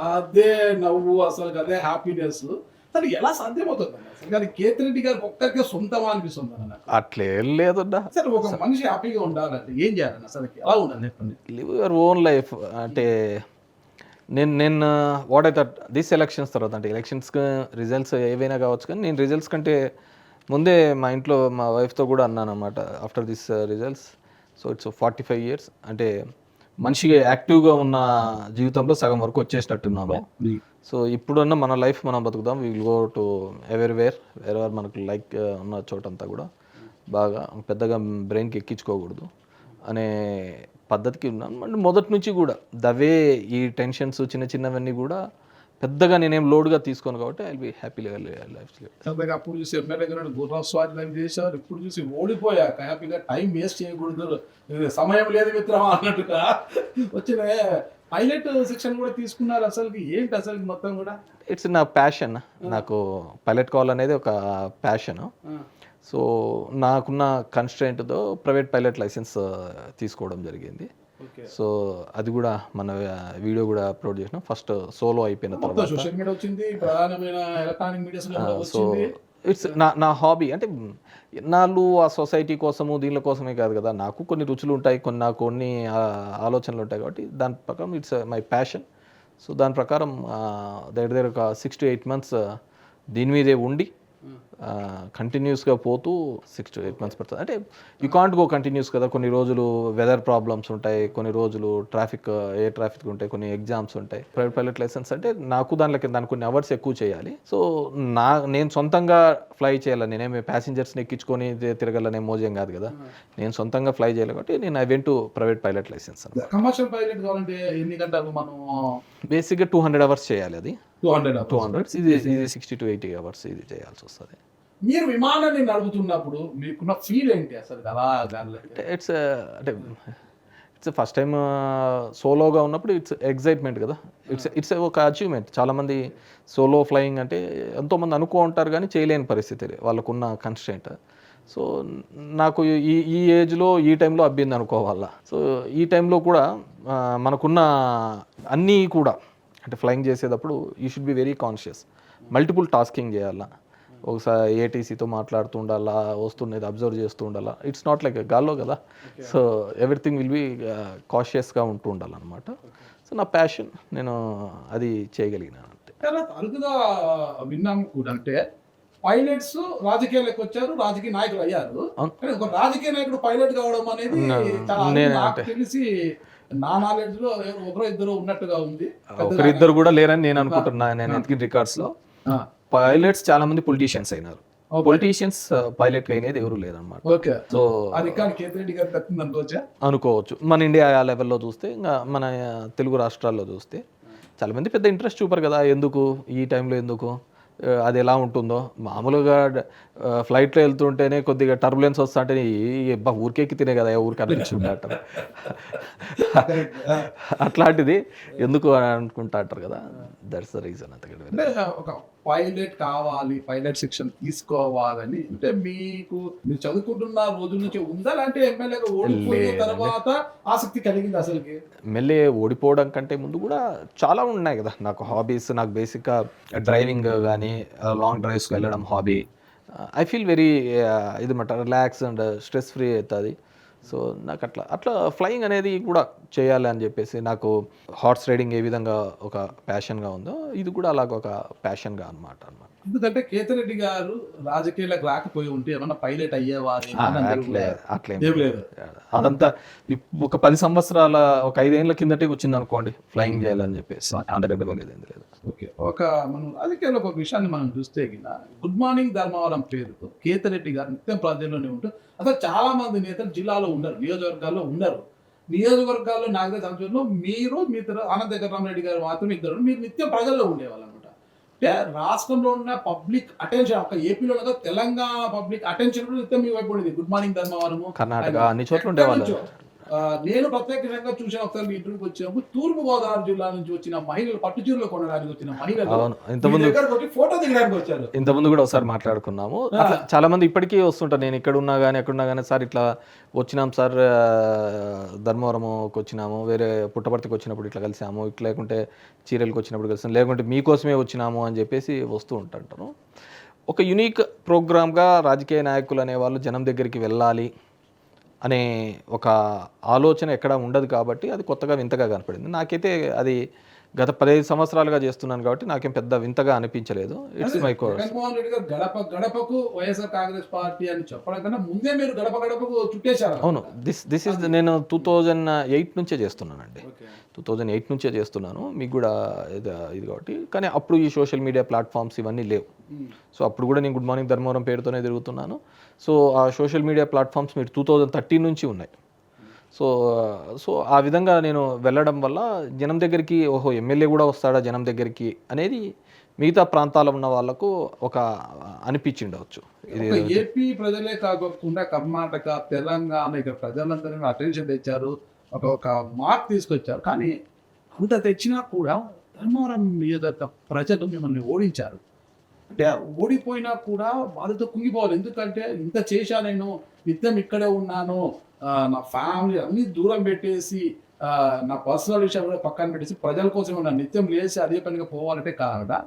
అదే నవ్వు అసలు అదే హ్యాపీనెస్ అసలు ఎలా సాధ్యమవుతుంది అసలు కానీ కేతిరెడ్డి గారికి ఒక్కరికే సొంతమా అనిపిస్తుంది అన్న అట్లేం లేదన్నా. అసలు ఒక మనిషి హ్యాపీగా ఉండాలంటే ఏం చేయాలని అసలు ఎలా ఉండాలి చెప్పండి. లివ్ యువర్ ఓన్ లైఫ్ అంటే నేను what I thought this elections తర్వాత అంటే ఎలక్షన్స్ రిజల్ట్స్ ఏవైనా కావచ్చు, కానీ నేను రిజల్ట్స్ కంటే ముందే మా ఇంట్లో మా వైఫ్తో కూడా అన్నాను అనమాట after this results. So it's 45 years అంటే మనిషిగా యాక్టివ్గా ఉన్న జీవితంలో సగం వరకు వచ్చేసినట్టున్నాము. సో ఇప్పుడున్న మన లైఫ్ మనం బతుకుదాం, we will go to ever మనకు లైక్ ఉన్న చోటంతా కూడా బాగా పెద్దగా బ్రెయిన్కి ఎక్కించుకోకూడదు అనే పద్ధతికి ఉన్నాను. అంటే మొదటి నుంచి కూడా దవే ఈ టెన్షన్స్ చిన్న చిన్నవన్నీ కూడా పెద్దగా నేనేం లోడ్గా తీసుకోను కాబట్టి ఐ విల్ బి హ్యాపీగా లైఫ్. అప్పుడు చూసి ఎమ్మెల్యే గారు గుర్రం స్వాధీనం చేశారు, ఇప్పుడు చూసి ఓడిపోయాక హ్యాపీగా టైం వేస్ట్ చేయకూడదు, సమయం లేదు మిత్రమా అన్నట్టుగా వచ్చిన పైలట్ శిక్షణ కూడా తీసుకున్నారు. అసలు ఏంటి అసలు మొత్తం కూడా ఇట్స్ నా ప్యాషన్. నాకు పైలట్ కావాలనేది ఒక ప్యాషన్. సో నాకున్న కన్స్ట్రెంట్తో ప్రైవేట్ పైలట్ లైసెన్స్ తీసుకోవడం జరిగింది. సో అది కూడా మన వీడియో కూడా అప్లోడ్ చేసినాం ఫస్ట్ సోలో అయిపోయిన తర్వాత. సోషల్ మీడియా వచ్చింది, ప్రధానమైన ఎలక్ట్రానిక్ మీడియాస్లో సో ఇట్స్ నా హాబీ. అంటే నాళ్ళు ఆ సొసైటీ కోసము దీనిల కోసమే కాదు కదా, నాకు కొన్ని రుచులు ఉంటాయి, నాకు కొన్ని ఆలోచనలు ఉంటాయి కాబట్టి దాని ప్రకారం ఇట్స్ మై ప్యాషన్. సో దాని ప్రకారం దగ్గర ఒక 6 to 8 months దీని మీదే ఉండి కంటిన్యూస్గా పోతూ 6 to 8 months పడుతుంది. అంటే యూ కాంట్ గో కంటిన్యూస్ కదా, కొన్ని రోజులు వెదర్ ప్రాబ్లమ్స్ ఉంటాయి, కొన్ని రోజులు ట్రాఫిక్ ఉంటాయి, కొన్ని ఎగ్జామ్స్ ఉంటాయి. ప్రైవేట్ పైలట్ లైసెన్స్ అంటే నాకు దానికి కొన్ని అవర్స్ ఎక్కువ చేయాలి. సో నేను సొంతంగా ఫ్లై చేయాలి, నేనేమి ప్యాసింజర్స్ని ఎక్కించుకొని తిరగలనే మోజేం కాదు కదా, నేను సొంతంగా ఫ్లై చేయాలి కాబట్టి నేను I went to private pilot licence. Commercial pilot కావాలంటే ఎన్ని గంటలు మనం బేసిక్గా 200 hours చేయాలి. అది 200 ఇది 60 to 80 hours ఇది చేయాల్సి వస్తుంది. మీరు విమానాన్ని నడుపుతున్నప్పుడు మీకున్న ఫీల్ ఏంటి అసలు అలా దానిలో? ఇట్స్ అంటే ఇట్స్ ఫస్ట్ టైం సోలోగా ఉన్నప్పుడు ఇట్స్ ఎగ్జైట్మెంట్ కదా, ఇట్స్ ఒక అచీవ్మెంట్. చాలామంది సోలో ఫ్లయింగ్ అంటే ఎంతోమంది అనుకో ఉంటారు కానీ చేయలేని పరిస్థితి వాళ్ళకున్న కన్స్ట్రెంట్. సో నాకు ఈ ఏజ్లో ఈ టైంలో అబ్బింది అనుకోవాలా. సో ఈ టైంలో కూడా మనకున్న అన్నీ కూడా అంటే ఫ్లయింగ్ చేసేటప్పుడు you should be very conscious. Multiple tasking చేయాలా, ఒకసారి ఏటీసీతో మాట్లాడుతూ ఉండాలా, వస్తున్నది అబ్జర్వ్ చేస్తూ ఉండాలా. ఇట్స్ నాట్ లైక్ గాల్లో కదా, సో ఎవ్రీథింగ్ విల్ బి కాషియస్గా ఉంటూ ఉండాలన్నమాట. సో నా ప్యాషన్, నేను అది చేయగలిగినాను అంతే. చాలా అరుదుగా విన్నాము కూడా, అంటే పైలట్స్ రాజకీయాలకు వచ్చారు, రాజకీయ నాయకులు అయ్యారు, కానీ ఒక రాజకీయ నాయకుడు పైలట్ కావడం అనేది చాలా నాకు తెలిసి నా నాలెడ్జ్ లో ఒకరో ఇద్దరు ఉన్నట్టుగా ఉంది. ఒకరిద్దరు కూడా లేరని నేను అనుకుంటున్నా. నేను ఎతికిన రికార్డ్స్ లో పైలట్స్ చాలా మంది పొలిటీషియన్స్ అయినారు, పొలిటీషియన్స్ పైలట్ అయినది ఎవరు లేదన్నమాట. ఓకే, సో అది కానీ కేతిరెడ్డి గారు దక్కింది అనుకోవచ్చా? అనుకోవచ్చు. మన ఇండియా లెవెల్లో చూస్తే, ఇంకా మన తెలుగు రాష్ట్రాల్లో చూస్తే చాలా మంది పెద్ద ఇంట్రెస్ట్ చూపరు కదా, ఎందుకు ఈ టైంలో ఎందుకు, అది ఎలా ఉంటుందో. మామూలుగా ఫ్లైట్లో వెళ్తుంటేనే కొద్దిగా టర్బులెన్స్ వస్తుంటే ఊరికెక్కి తినే కదా, ఊరికి అనిపించింది అంటారు. అట్లాంటిది ఎందుకు అని అనుకుంటా అంటారు కదా, దట్స్ ద రీజన్. అంటే ఒక పైలట్ కావాలి, పైలట్ శిక్షణ తీసుకోవాలని అంటే మీరు చదువుకుంటున్న రోజుల నుంచి ఉందా, అంటే ఎమ్మెల్యేగా ఓడిపోయిన తర్వాత ఆసక్తి కలిగింది అసలుకి? ఎమ్మెల్యే ఓడిపోవడం కంటే ముందు కూడా చాలా ఉన్నాయి కదా నాకు హాబీస్. నాకు బేసిక్గా డ్రైవింగ్ కానీ లాంగ్ డ్రైవ్స్కి వెళ్ళడం హాబీ. ఐ ఫీల్ వెరీ ఇది మాట రిలాక్స్ అండ్ స్ట్రెస్ ఫ్రీ అవుతుంది. సో నాకు అట్లా ఫ్లయింగ్ అనేది కూడా చేయాలి అని చెప్పేసి, నాకు హార్స్ రైడింగ్ ఏ విధంగా ఒక ప్యాషన్గా ఉందో ఇది కూడా అలాగ ఒక ప్యాషన్గా అనమాట. ఎందుకంటే కేతిరెడ్డి గారు రాజకీయాలకు రాకపోయి ఉంటే ఏమన్నా పైలట్ అయ్యేవారు? అట్లేం లేదు. అదంతా ఒక 10 సంవత్సరాల ఒక 5 ఏళ్ళ కిందటే వచ్చింది అనుకోండి ఫ్లయింగ్ చేయాలని చెప్పేసి. లేదు. ఓకే, ఒక మనం రాజకీయాల్లో ఒక విషయాన్ని మనం చూస్తే గుడ్ మార్నింగ్ ధర్మవరం పేరుతో కేతిరెడ్డి గారు నిత్యం ప్రజల్లోనే ఉంటూ అసలు చాలా మంది నేతలు జిల్లాలో ఉండరు, నియోజకవర్గాల్లో ఉండరు. నియోజకవర్గాల్లో నాగరిక సంవత్సరంలో మీరు మీ అనంత వెంకటరామరెడ్డి గారు మాత్రం ఇద్దరు మీరు నిత్యం ప్రజల్లో ఉండేవాళ్ళు అనమాట. అంటే రాష్ట్రంలో ఉన్న పబ్లిక్ అటెన్షన్, ఒక ఏపీలో ఉన్న తెలంగాణ పబ్లిక్ అటెన్షన్ కూడా నిత్యం మీ వైపు ఉండేది. గుడ్ మార్నింగ్ ధర్మవరము, కర్ణాటక అన్ని చోట్ల ఉండేవాళ్ళు. నేను ప్రత్యేకంగా చూసిన ఒకసారి మీ ఇంటర్వ్యూకి వచ్చినప్పుడు తూర్పు గోదావరి జిల్లా నుంచి వచ్చిన మహిళలు పట్టు చీరలు కొనడానికి వచ్చిన మహిళలు అవును, ఇంతకుముందు మీ దగ్గరకు వచ్చి ఫోటో దిగడానికి వచ్చారు. ఇంతకుముందు కూడా ఒకసారి మాట్లాడుకున్నాము. అట్లా చాలా మంది ఇప్పటికీ వస్తుంటారు. నేను ఇక్కడ ఉన్నా కానీ ఎక్కడున్నా కానీ సార్ ఇట్లా వచ్చినాం సార్, ధర్మవరంకి వచ్చినాము, వేరే పుట్టపర్తికి వచ్చినప్పుడు ఇట్లా కలిసాము, ఇట్లా లేకుంటే చీరలకు వచ్చినప్పుడు కలిసాము, లేకుంటే మీకోసమే వచ్చినాము అని చెప్పేసి వస్తూ ఉంటాను. ఒక యునిక్ ప్రోగ్రామ్గా రాజకీయ నాయకులు అనేవాళ్ళు జనం దగ్గరికి వెళ్ళాలి అనే ఒక ఆలోచన ఎక్కడ ఉండదు కాబట్టి అది కొత్తగా వింతగా కనపడింది. నాకైతే అది గత 15 సంవత్సరాలుగా చేస్తున్నాను కాబట్టి నాకేం పెద్ద వింతగా అనిపించలేదు. It's my course. Jaganmohan Reddy గారు గడప గడపకు వైఎస్ఆర్ కాంగ్రెస్ పార్టీ అని చెప్పడం కన్నా ముందే మీరు గడప గడపకు చుట్టేశారు. అవును, దిస్ ఇస్ నేను 2008 నుంచే చేస్తున్నానండి. 2008 నుంచే చేస్తున్నాను. మీకు కూడా ఇది కాబట్టి, కానీ అప్పుడు ఈ సోషల్ మీడియా ప్లాట్ఫామ్స్ ఇవన్నీ లేవు. సో అప్పుడు కూడా నేను గుడ్ మార్నింగ్ ధర్మవరం పేరుతోనే తిరుగుతున్నాను. సో ఆ సోషల్ మీడియా ప్లాట్ఫామ్స్ మీరు 2013 నుంచి ఉన్నాయి. సో ఆ విధంగా నేను వెళ్ళడం వల్ల జనం దగ్గరికి, ఓహో ఎమ్మెల్యే కూడా వస్తాడా జనం దగ్గరికి అనేది మిగతా ప్రాంతాల్లో ఉన్న వాళ్ళకు ఒక అనిపించిండవచ్చు. ఇది ఏపీ ప్రజలే కాకుండా కర్ణాటక, తెలంగాణ ఇక్కడ ప్రజలందరూ అటెన్షన్ తెచ్చారు, ఒక మార్క్ తీసుకొచ్చారు. కానీ అంత తెచ్చినా కూడా ధర్మవరం నియోజకవర్గ ప్రజలు మిమ్మల్ని ఓడించారు. అంటే ఓడిపోయినా కూడా బాధతో కుంగిపోవాలి. ఎందుకంటే ఇంత చేశా, నేను నిత్యం ఇక్కడే ఉన్నాను, నా ఫ్యామిలీ అన్ని దూరం పెట్టేసి, నా పర్సనల్ విషయాలు కూడా పక్కన పెట్టేసి ప్రజల కోసం ఉన్నాను, నిత్యం లేచి అదే పనిగా పోవాలంటే కాదా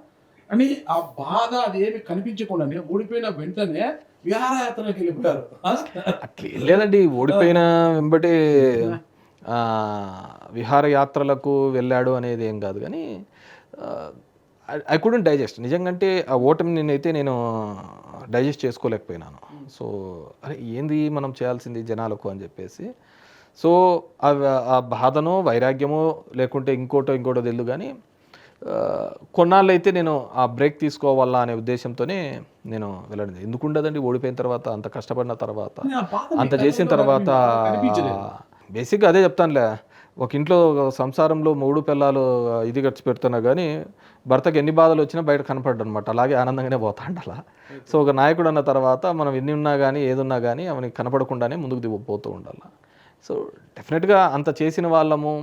అని ఆ బాధ అది ఏమి కనిపించకుండా ఓడిపోయిన వెంటనే విహారయాత్రలకు వెళ్ళిపోయారు. అట్లా లేదండి, ఓడిపోయిన వెంబటి విహారయాత్రలకు వెళ్ళాడు అనేది ఏం కాదు. కానీ ఐ కుడెంట్ డైజెస్ట్. నిజంగాంటే ఆ ఓటమి నేను డైజెస్ట్ చేసుకోలేకపోయినాను. సో అరే ఏంది మనం చేయాల్సింది జనాలకు అని చెప్పేసి, సో ఆ బాధనో వైరాగ్యమో లేకుంటే ఇంకోటో తెలియదు. కానీ కొన్నాళ్ళు అయితే నేను ఆ బ్రేక్ తీసుకోవాలా అనే ఉద్దేశంతోనే నేను వెళ్ళడం. ఎందుకు ఉండదండి, ఓడిపోయిన తర్వాత, అంత కష్టపడిన తర్వాత, అంత చేసిన తర్వాత, బేసిక్గా అదే చెప్తానులే. ఒక ఇంట్లో సంసారంలో 3 పిల్లలు ఇది ఖర్చు పెడుతున్నా కానీ భర్తకు ఎన్ని బాధలు వచ్చినా బయట కనపడ్డు అనమాట. అలాగే ఆనందంగానే పోతాండి అలా. సో ఒక నాయకుడు అన్న తర్వాత మనం ఎన్ని ఉన్నా కానీ ఏదున్నా కానీ అవన్నీ కనపడకుండానే ముందుకు పోతూ ఉండాలి. సో డెఫినెట్గా అంత చేసిన వాళ్ళము,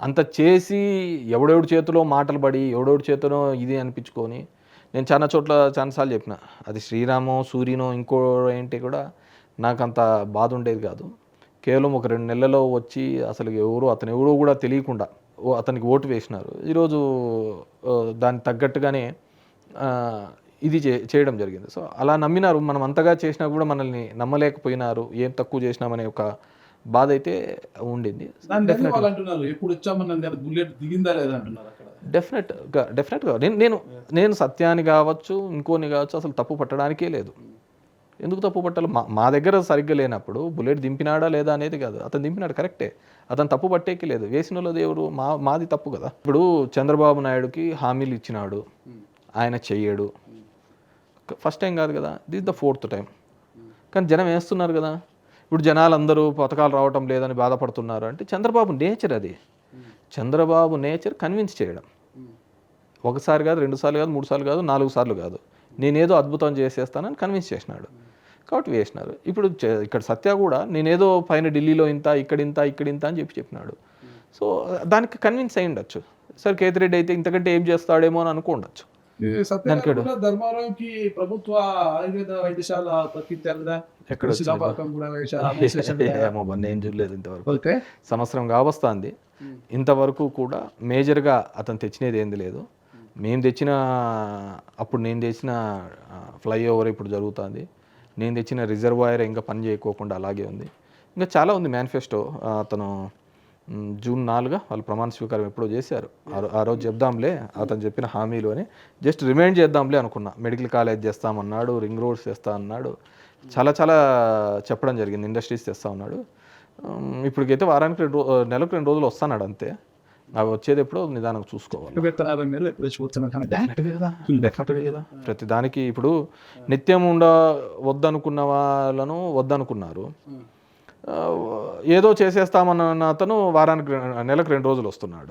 అంత చేసి ఎవడెవడి చేతిలో మాటలు పడి ఎవడెవడి చేతిలో ఇది అనిపించుకొని, నేను చాలాసార్లు చెప్పిన, అది శ్రీరామో సూర్యనో ఇంకో ఏంటి కూడా నాకు అంత బాధ ఉండేది కాదు. కేవలం ఒక 2 నెలల్లో వచ్చి అసలు అతను ఎవరో కూడా తెలియకుండా అతనికి ఓటు వేసినారు. ఈరోజు దానికి తగ్గట్టుగానే ఇది చేయడం జరిగింది. సో అలా నమ్మినారు. మనం అంతగా చేసినా కూడా మనల్ని నమ్మలేకపోయినారు, ఏం తక్కువ చేసినామనే ఒక బాధ అయితే ఉండింది. డెఫినెట్గా నేను సత్యాన్ని కావచ్చు, ఇంకోని కావచ్చు, అసలు తప్పు పట్టడానికే లేదు. ఎందుకు తప్పు పట్టాలి? మా దగ్గర సరిగ్గా లేనప్పుడు బుల్లెట్ దింపినాడా లేదా అనేది కాదు. అతను దింపినాడు కరెక్టే, అతను తప్పు పట్టేకి లేదు. వేసిన దేవుడు మాది తప్పు కదా. ఇప్పుడు చంద్రబాబు నాయుడుకి హామీలు ఇచ్చినాడు, ఆయన చెయ్యడు. ఫస్ట్ టైం కాదు కదా, దిస్ ద 4th టైం. కానీ జనం వేస్తున్నారు కదా. ఇప్పుడు జనాలందరూ పథకాలు రావటం లేదని బాధపడుతున్నారు అంటే చంద్రబాబు నేచర్ అది. చంద్రబాబు నేచర్ కన్విన్స్ చేయడం. ఒకసారి కాదు, 2 సార్లు కాదు, 3 సార్లు కాదు, 4 సార్లు కాదు. నేనేదో అద్భుతం చేసేస్తానని కన్విన్స్ చేసినాడు కాబట్టి వేసినారు. ఇప్పుడు ఇక్కడ సత్య కూడా నేనేదో పైన ఢిల్లీలో ఇంత, ఇక్కడింత అని చెప్పినాడు. సో దానికి కన్విన్స్ అయి ఉండొచ్చు. సార్ కేతిరెడ్డి అయితే ఇంతకంటే ఏం చేస్తాడేమో అని అనుకోండొచ్చు. ధర్మవరంకి ప్రభుత్వ ఆయుర్వేద వైద్యశాల ఎక్కడ నేను చూడలేదు ఇంతవరకు. సంవత్సరం కావస్తుంది, ఇంతవరకు కూడా మేజర్గా అతను తెచ్చినది ఏంది లేదు. నేను తెచ్చిన ఫ్లైఓవర్ ఇప్పుడు జరుగుతుంది. నేను తెచ్చిన రిజర్వాయర్ ఇంకా పని చేయకోకుండా అలాగే ఉంది. ఇంకా చాలా ఉంది మేనిఫెస్టో. అతను జూన్ 4 వాళ్ళు ప్రమాణ స్వీకారం ఎప్పుడో చేశారు. ఆ రోజు చెప్దాంలే అతను చెప్పిన హామీలు అని జస్ట్ రిమైండ్ చేద్దాంలే అనుకున్నా. మెడికల్ కాలేజ్ చేస్తామన్నాడు, రింగ్ రోడ్స్ చేస్తా అన్నాడు, చాలా చెప్పడం జరిగింది. ఇండస్ట్రీస్ తెస్తా ఉన్నాడు. ఇప్పటికైతే నెలకు 2 రోజులు వస్తాడు అంతే. అవి వచ్చేది ఎప్పుడో నిదానం చూసుకోవాలి. ప్రతి దానికి ఇప్పుడు నిత్యం వద్దనుకున్న వాళ్ళను వద్దనుకున్నారు. ఏదో చేసేస్తామన్న అతను నెలకు 2 రోజులు వస్తున్నాడు.